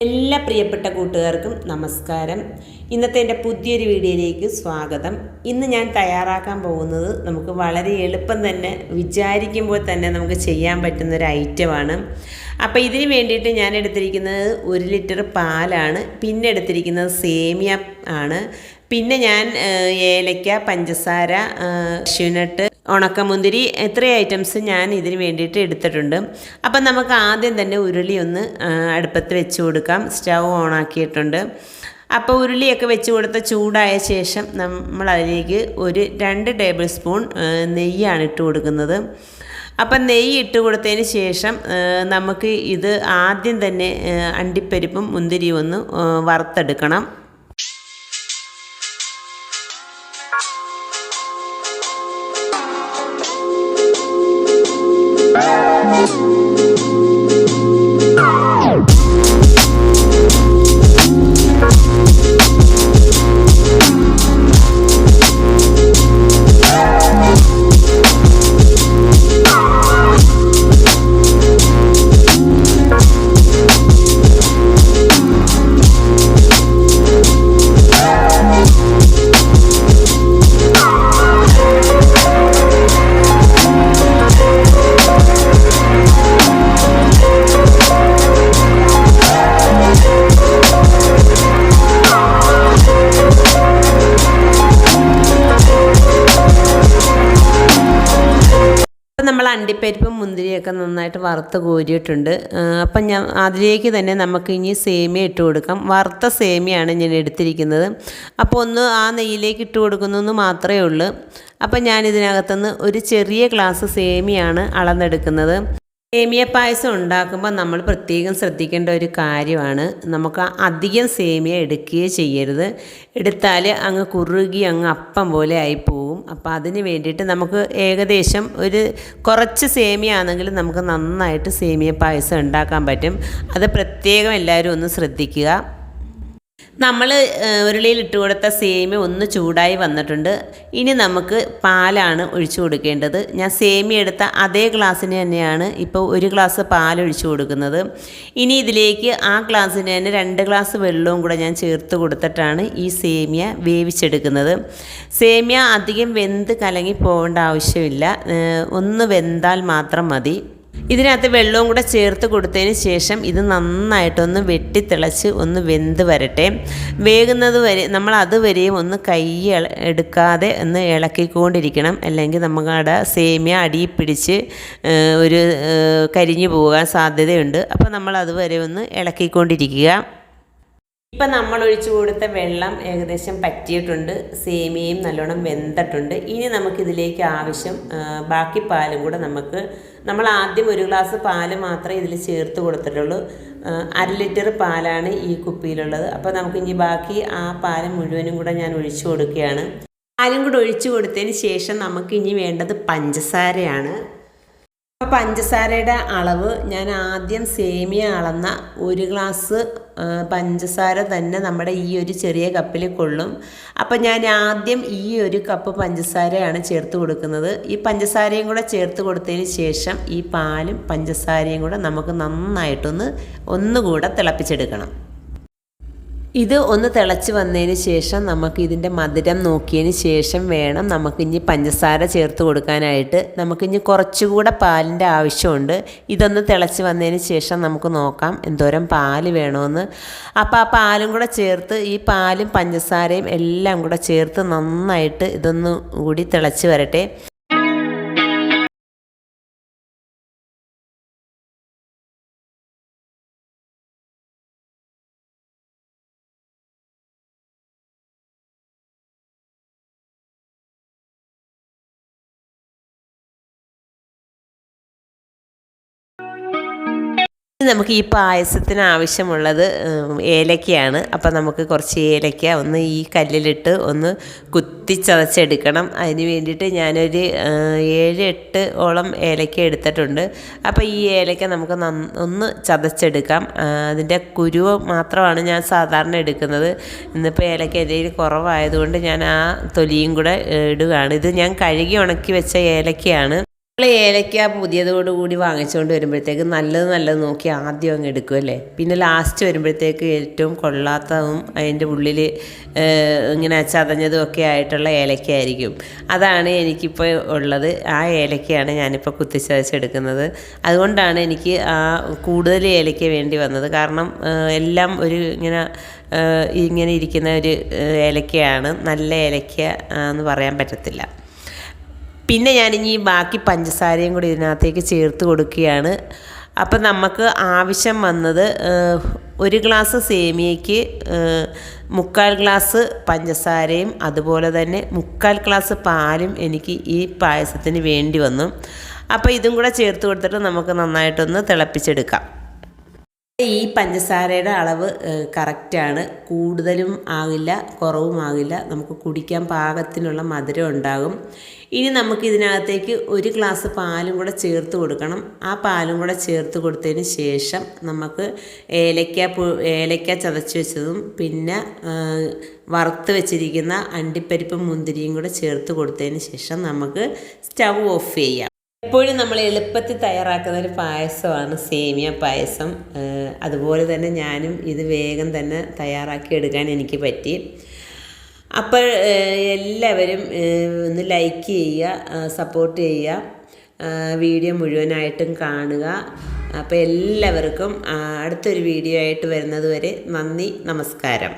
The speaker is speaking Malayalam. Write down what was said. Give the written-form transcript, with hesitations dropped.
എല്ലാ പ്രിയപ്പെട്ട കൂട്ടുകാർക്കും നമസ്കാരം. ഇന്നത്തെ എൻ്റെ പുതിയൊരു വീഡിയോയിലേക്ക് സ്വാഗതം. ഇന്ന് ഞാൻ തയ്യാറാക്കാൻ പോകുന്നത് നമുക്ക് വളരെ എളുപ്പം തന്നെ വിചാരിക്കുമ്പോൾ തന്നെ നമുക്ക് ചെയ്യാൻ പറ്റുന്നൊരു ഐറ്റമാണ്. അപ്പോൾ ഇതിന് വേണ്ടിയിട്ട് ഞാൻ എടുത്തിരിക്കുന്നത് 1 ലിറ്റർ പാലാണ്. പിന്നെ എടുത്തിരിക്കുന്നത് സേമിയ ആണ്. പിന്നെ ഞാൻ ഏലക്ക, പഞ്ചസാര, കാഷ്യൂനട്ട്, ഉണക്കമുന്തിരി, ഇത്രയും ഐറ്റംസ് ഞാൻ ഇതിന് വേണ്ടിയിട്ട് എടുത്തിട്ടുണ്ട്. അപ്പം നമുക്ക് ആദ്യം തന്നെ ഉരുളി ഒന്ന് അടുപ്പത്ത് വെച്ച് കൊടുക്കാം. സ്റ്റൗ ഓണാക്കിയിട്ടുണ്ട്. അപ്പോൾ ഉരുളിയൊക്കെ വെച്ച് കൊടുത്ത് ചൂടായ ശേഷം നമ്മൾ അതിലേക്ക് 2 ടേബിൾ സ്പൂൺ നെയ്യാണ് ഇട്ട് കൊടുക്കുന്നത്. അപ്പം നെയ്യ് ഇട്ട് കൊടുത്തതിന് ശേഷം നമുക്ക് ഇത് ആദ്യം തന്നെ അണ്ടിപ്പരിപ്പും മുന്തിരിയും ഒന്ന് വറുത്തെടുക്കണം. നമ്മൾ അണ്ടിപ്പരിപ്പും മുന്തിരിയൊക്കെ നന്നായിട്ട് വറുത്ത് കോരിയിട്ടുണ്ട്. അപ്പം ഞാൻ അതിലേക്ക് തന്നെ നമുക്ക് ഇനി സേമിയ ഇട്ട് കൊടുക്കാം. വറുത്ത സേമിയാണ് ഞാൻ എടുത്തിരിക്കുന്നത്. അപ്പോൾ ഒന്ന് ആ നെയ്യിലേക്ക് ഇട്ട് കൊടുക്കുന്നതെന്ന് മാത്രമേ ഉള്ളൂ. അപ്പം ഞാനിതിനകത്തുനിന്ന് ഒരു ചെറിയ ഗ്ലാസ് സേമിയാണ് അളന്നെടുക്കുന്നത്. സേമിയ പായസം ഉണ്ടാക്കുമ്പോൾ നമ്മൾ പ്രത്യേകം ശ്രദ്ധിക്കേണ്ട ഒരു കാര്യമാണ്, നമുക്ക് അധികം സേമിയ എടുക്കുകയേ ചെയ്യരുത്. എടുത്താൽ അങ്ങ് കുറുകി അങ്ങ് അപ്പം പോലെ ആയിപ്പോവും. അപ്പോൾ അതിന് വേണ്ടിയിട്ട് നമുക്ക് ഏകദേശം കുറച്ച് സേമിയ ആണെങ്കിലും നമുക്ക് നന്നായിട്ട് സേമിയ പായസം ഉണ്ടാക്കാൻ പറ്റും. അത് പ്രത്യേകം എല്ലാവരും ഒന്ന് ശ്രദ്ധിക്കുക. നമ്മൾ ഉരുളിയിൽ ഇട്ട് കൊടുത്ത സേമിയ ഒന്ന് ചൂടായി വന്നിട്ടുണ്ട്. ഇനി നമുക്ക് പാലാണ് ഒഴിച്ചു കൊടുക്കേണ്ടത്. ഞാൻ സേമിയ എടുത്ത അതേ ഗ്ലാസ്സിന് തന്നെയാണ് ഇപ്പോൾ 1 ഗ്ലാസ് പാൽ ഒഴിച്ചു കൊടുക്കുന്നത്. ഇനി ഇതിലേക്ക് ആ ഗ്ലാസ്സിന് തന്നെ 2 ഗ്ലാസ് വെള്ളവും കൂടെ ഞാൻ ചേർത്ത് കൊടുത്തിട്ടാണ് ഈ സേമിയ വേവിച്ചെടുക്കുന്നത്. സേമിയ അധികം വെന്ത് കലങ്ങി പോകേണ്ട ആവശ്യമില്ല, ഒന്ന് വെന്താൽ മാത്രം മതി. ഇതിനകത്ത് വെള്ളവും കൂടെ ചേർത്ത് കൊടുത്തതിന് ശേഷം ഇത് നന്നായിട്ടൊന്ന് വെട്ടിത്തിളച്ച് ഒന്ന് വെന്ത് വരട്ടെ. വേകുന്നത് വരെ നമ്മൾ അതുവരെയും ഒന്ന് കൈ എടുക്കാതെ ഒന്ന് ഇളക്കിക്കൊണ്ടിരിക്കണം. അല്ലെങ്കിൽ നമ്മുടെ സേമിയ അടിയിൽ പിടിച്ച് കരിഞ്ഞു പോകാൻ സാധ്യതയുണ്ട്. അപ്പോൾ നമ്മൾ അതുവരെ ഒന്ന് ഇളക്കിക്കൊണ്ടിരിക്കുക. ഇപ്പം നമ്മൾ ഒഴിച്ചു കൊടുത്ത വെള്ളം ഏകദേശം പറ്റിയിട്ടുണ്ട്. സേമിയയും നല്ലോണം വെന്തിട്ടുണ്ട്. ഇനി നമുക്കിതിലേക്ക് ആവശ്യം ബാക്കി പാലും കൂടെ നമ്മൾ ആദ്യം 1 ഗ്ലാസ് പാല് മാത്രമേ ഇതിൽ ചേർത്ത് കൊടുത്തിട്ടുള്ളൂ. 1/2 ലിറ്റർ പാലാണ് ഈ കുപ്പിയിലുള്ളത്. അപ്പോൾ നമുക്കിനി ബാക്കി ആ പാല് മുഴുവനും കൂടെ ഞാൻ ഒഴിച്ചു കൊടുക്കുകയാണ്. പാലും കൂടെ ഒഴിച്ചു കൊടുത്തതിന് ശേഷം നമുക്കിനി വേണ്ടത് പഞ്ചസാരയാണ്. അപ്പോൾ പഞ്ചസാരയുടെ അളവ് ഞാൻ ആദ്യം സേമിയ അളന്ന 1 ഗ്ലാസ് പഞ്ചസാര തന്നെ നമ്മുടെ ഈ ഒരു ചെറിയ കപ്പിൽ കൊള്ളും. അപ്പോൾ ഞാൻ ആദ്യം ഈ 1 കപ്പ് പഞ്ചസാരയാണ് ചേർത്ത് കൊടുക്കുന്നത്. ഈ പഞ്ചസാരയും കൂടെ ചേർത്ത് കൊടുത്തതിന് ശേഷം ഈ പാലും പഞ്ചസാരയും കൂടെ നമുക്ക് ഒന്നുകൂടെ തിളപ്പിച്ചെടുക്കണം. ഇത് ഒന്ന് തിളച്ച് വന്നതിന് ശേഷം നമുക്ക് ഇതിൻ്റെ മധുരം നോക്കിയതിന് ശേഷം വേണം നമുക്കിനി പഞ്ചസാര ചേർത്ത് കൊടുക്കാനായിട്ട്. നമുക്കിനി കുറച്ചുകൂടെ പാലിൻ്റെ ആവശ്യമുണ്ട്. ഇതൊന്ന് തിളച്ച് വന്നതിന് ശേഷം നമുക്ക് നോക്കാം എന്തോരം പാല് വേണമെന്ന്. അപ്പോൾ ആ പാലും കൂടെ ചേർത്ത് ഈ പാലും പഞ്ചസാരയും എല്ലാം കൂടെ ചേർത്ത് നന്നായിട്ട് ഇതൊന്ന് കൂടി തിളച്ച് വരട്ടെ. നമുക്ക് ഈ പായസത്തിന് ആവശ്യമുള്ളത് ഏലക്കയാണ്. അപ്പോൾ നമുക്ക് കുറച്ച് ഏലക്ക ഒന്ന് ഈ കല്ലിലിട്ട് ഒന്ന് കുത്തിച്ചതച്ചെടുക്കണം. അതിന് വേണ്ടിയിട്ട് ഞാനൊരു 7-8 ഓളം ഏലക്ക എടുത്തിട്ടുണ്ട്. അപ്പോൾ ഈ ഏലക്ക നമുക്ക് ഒന്ന് ചതച്ചെടുക്കാം. അതിൻ്റെ കുരുവ് മാത്രമാണ് ഞാൻ സാധാരണ എടുക്കുന്നത്. ഇന്നിപ്പോൾ ഏലക്ക എന്തെങ്കിലും കുറവായതുകൊണ്ട് ഞാൻ ആ തൊലിയും കൂടെ ഇടുകയാണ്. ഇത് ഞാൻ കഴുകി ഉണക്കി വെച്ച ഏലക്കയാണ്. നമ്മൾ ഏലക്ക പുതിയതോടുകൂടി വാങ്ങിച്ചുകൊണ്ട് വരുമ്പോഴത്തേക്ക് നല്ലത് നോക്കി ആദ്യം അങ്ങ് എടുക്കുമല്ലേ. പിന്നെ ലാസ്റ്റ് വരുമ്പോഴത്തേക്ക് ഏറ്റവും കൊള്ളാത്തതും അതിൻ്റെ ഉള്ളിൽ ഇങ്ങനെ ചതഞ്ഞതും ഒക്കെ ആയിട്ടുള്ള ഏലക്ക ആയിരിക്കും. അതാണ് എനിക്കിപ്പോൾ ഉള്ളത്. ആ ഏലക്കയാണ് ഞാനിപ്പോൾ കുത്തിച്ചതച്ചെടുക്കുന്നത്. അതുകൊണ്ടാണ് എനിക്ക് കൂടുതൽ ഏലക്ക വേണ്ടി വന്നത്. കാരണം എല്ലാം ഒരു ഇങ്ങനെ ഇരിക്കുന്ന ഒരു ഏലക്കയാണ്. നല്ല ഏലക്ക എന്ന് പറയാൻ പറ്റത്തില്ല. പിന്നെ ഞാനിനി ബാക്കി പഞ്ചസാരയും കൂടി ഇതിനകത്തേക്ക് ചേർത്ത് കൊടുക്കുകയാണ്. അപ്പം നമുക്ക് ആവശ്യം വന്നത് 1 ഗ്ലാസ് സേമിയയ്ക്ക് 3/4 ഗ്ലാസ് പഞ്ചസാരയും അതുപോലെ തന്നെ 3/4 ഗ്ലാസ് പാലും എനിക്ക് ഈ പായസത്തിന് വേണ്ടി വന്നു. അപ്പോൾ ഇതും കൂടെ ചേർത്ത് കൊടുത്തിട്ട് നമുക്ക് നന്നായിട്ടൊന്ന് തിളപ്പിച്ചെടുക്കാം. ഈ പഞ്ചസാരയുടെ അളവ് കറക്റ്റാണ്. കൂടുതലും ആകില്ല, കുറവുമാകില്ല. നമുക്ക് കുടിക്കാൻ പാകത്തിനുള്ള മധുരം ഉണ്ടാകും. ഇനി നമുക്ക് ഇതിനകത്തേക്ക് 1 ഗ്ലാസ് പാലും കൂടെ ചേർത്ത് കൊടുക്കണം. ആ പാലും കൂടെ ചേർത്ത് കൊടുത്തതിന് ശേഷം നമുക്ക് ഏലക്ക ചതച്ച് വെച്ചതും പിന്നെ വറുത്ത് വെച്ചിരിക്കുന്ന അണ്ടിപ്പരിപ്പും മുന്തിരിയും കൂടെ ചേർത്ത് കൊടുത്തതിന് ശേഷം നമുക്ക് സ്റ്റൗ ഓഫ് ചെയ്യാം. എപ്പോഴും നമ്മൾ എളുപ്പത്തിൽ തയ്യാറാക്കുന്ന ഒരു പായസമാണ് സേമിയ പായസം. അതുപോലെ തന്നെ ഞാനും ഇത് വേഗം തന്നെ തയ്യാറാക്കി എടുക്കാൻ എനിക്ക് പറ്റി. അപ്പോൾ എല്ലാവരും ഒന്ന് ലൈക്ക് ചെയ്യുക, സപ്പോർട്ട് ചെയ്യുക, വീഡിയോ മുഴുവനായിട്ടും കാണുക. അപ്പോൾ എല്ലാവർക്കും അടുത്തൊരു വീഡിയോ ആയിട്ട് വരുന്നത് വരെ നന്ദി, നമസ്കാരം.